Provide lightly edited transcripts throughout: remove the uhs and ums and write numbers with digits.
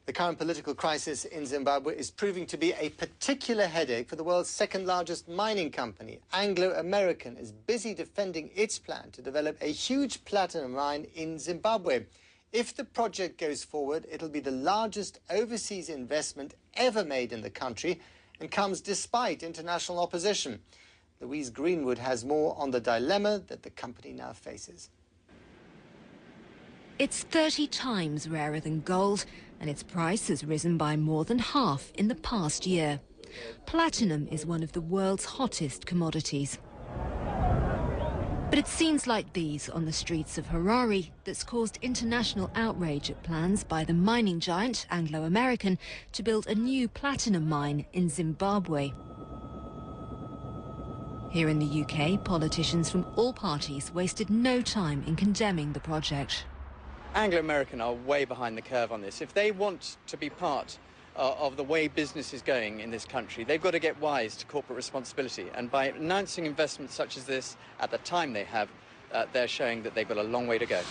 The current political crisis in Zimbabwe is proving to be a particular headache for the world's second largest mining company. Anglo American is busy defending its plan to develop a huge platinum mine in Zimbabwe. If the project goes forward, it'll be the largest overseas investment ever made in the country and comes despite international opposition. Louise Greenwood has more on the dilemma that the company now faces. It's 30 times rarer than gold, and its price has risen by more than half in the past year. Platinum is one of the world's hottest commodities. But it's scenes like these on the streets of Harare that's caused international outrage at plans by the mining giant Anglo American to build a new platinum mine in Zimbabwe. Here in the UK, politicians from all parties wasted no time in condemning the project. Anglo American are way behind the curve on this. If they want to be part of the way business is going in this country, they've got to get wise to corporate responsibility. And by announcing investments such as this at the time they have, they're showing that they've got a long way to go.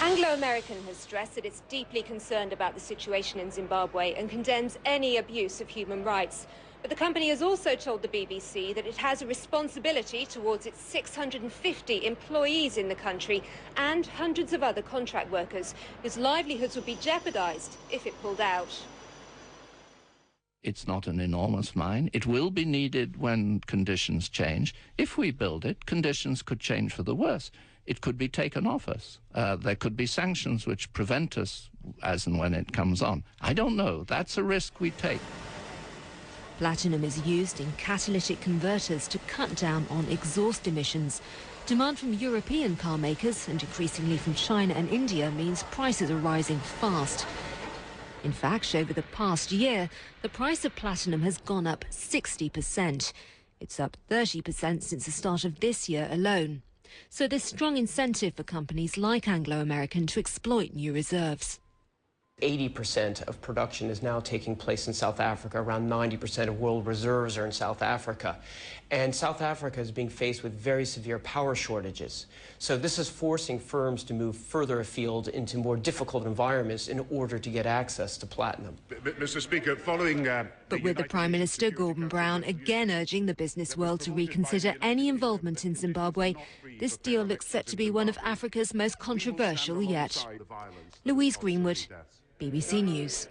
Anglo American has stressed that it's deeply concerned about the situation in Zimbabwe and condemns any abuse of human rights. But the company has also told the BBC that it has a responsibility towards its 650 employees in the country and hundreds of other contract workers whose livelihoods would be jeopardized if it pulled out. It's not an enormous mine. It will be needed when conditions change. If we build it, conditions could change for the worse. It could be taken off us. There could be sanctions which prevent us as and when it comes on. I don't know. That's a risk we take. Platinum is used in catalytic converters to cut down on exhaust emissions. Demand from European car makers and increasingly from China and India means prices are rising fast. In fact, over the past year, the price of platinum has gone up 60%. It's up 30% since the start of this year alone. So there's strong incentive for companies like Anglo American to exploit new reserves. 80% of production is now taking place in South Africa. Around 90% of world reserves are in South Africa. And South Africa is being faced with very severe power shortages. So this is forcing firms to move further afield into more difficult environments in order to get access to platinum. Mr. Speaker, following... But with the Prime Minister, Gordon Brown, again urging the business world to reconsider any involvement in Zimbabwe, this deal looks set to be one of Africa's most controversial yet. Louise Greenwood, BBC News.